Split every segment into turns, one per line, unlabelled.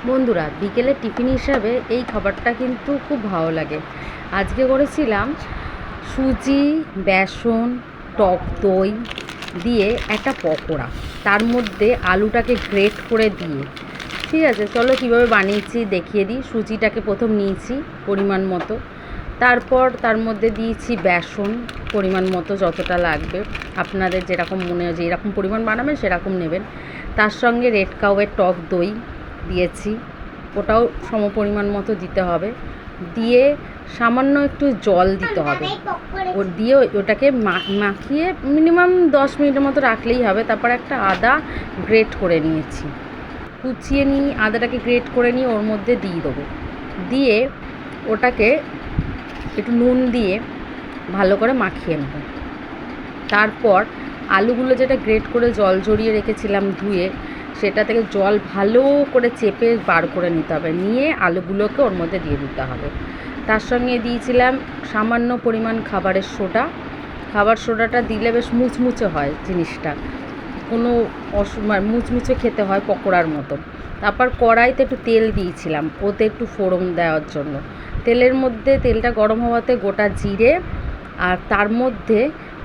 বন্ধুরা, বিকেলের টিফিন হিসাবে এই খাবারটা কিন্তু খুব ভালো লাগে। আজকে করেছিলাম সুজি, বেসন, টক দই দিয়ে একটা পকোড়া, তার মধ্যে আলুটাকে গ্রেট করে দিয়ে। ঠিক আছে, চলো কীভাবে বানিয়েছি দেখিয়ে দিই। সুজিটাকে প্রথম নিয়েছি পরিমাণ মতো, তারপর তার মধ্যে দিয়েছি বেসন পরিমাণ মতো, যতটা লাগবে আপনাদের যেরকম মনে হয় যে এরকম পরিমাণ বানাবেন সেরকম নেবেন। তার সঙ্গে রেড কাউয়ের টক দই দিয়েছি, ওটাও সমপরিমাণ মতো দিতে হবে। দিয়ে সামান্য একটু জল দিতে হবে, ও দিয়ে ওটাকে মাখিয়ে মিনিমাম 10 মিনিটের মতো রাখলেই হবে। তারপর একটা আদা গ্রেট করে নিয়েছি, কুচিয়ে নিয়ে আদাটাকে গ্রেট করে নিয়ে ওর মধ্যে দিয়ে দেবো। দিয়ে ওটাকে একটু নুন দিয়ে ভালো করে মাখিয়ে নেব। তারপর আলুগুলো যেটা গ্রেট করে জল জড়িয়ে রেখেছিলাম ধুয়ে, সেটা থেকে জল ভালো করে চেপে বার করে নিতে হবে, নিয়ে আলুগুলোকে ওর মধ্যে দিয়ে দিতে হবে। তার সঙ্গে দিয়েছিলাম সামান্য পরিমাণ খাবারের সোডা। খাবার সোডাটা দিলে বেশ মুচমুচে হয় জিনিসটা, কোনো মুচমুচে খেতে হয় পকোড়ার মতো। তারপর কড়াইতে একটু তেল দিয়েছিলাম ওতে একটু ফোড়ন দেওয়ার জন্য। তেলের মধ্যে তেলটা গরম হওয়াতে গোটা জিরে আর তার মধ্যে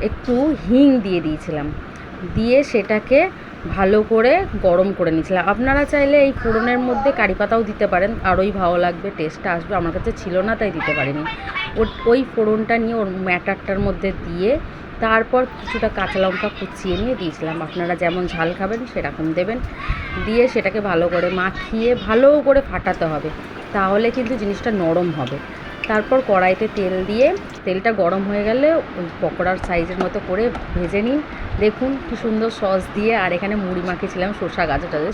একটু হিং দিয়ে দিয়েছিলাম, দিয়ে সেটাকে ভালো করে গরম করে নিয়েছিলাম। আপনারা চাইলে এই ফোড়নের মধ্যে কারি পাতাও দিতে পারেন, আরোই ভালো লাগবে, টেস্টটা আসবে। আমার কাছে ছিল না তাই দিতে পারিনি। ওই ফোড়নটা নিয়ে ওর ম্যাটারটার মধ্যে দিয়ে তারপর কিছুটা কাঁচা লঙ্কা কুচিয়ে নিয়ে দিয়েছিলাম। আপনারা যেমন ঝাল খাবেন সেরকম দেবেন। দিয়ে সেটাকে ভালো করে মাখিয়ে ভালো করে ফাটাতে হবে, তাহলে কিন্তু জিনিসটা নরম হবে। তারপর কড়াইতে তেল দিয়ে তেলটা গরম হয়ে গেলে ওই পকোড়ার সাইজের মতো করে ভেজে নিন। দেখুন কি সুন্দর সস দিয়ে, আর এখানে মুড়ি মাখিয়েছিলাম শসা গাজর টাজর।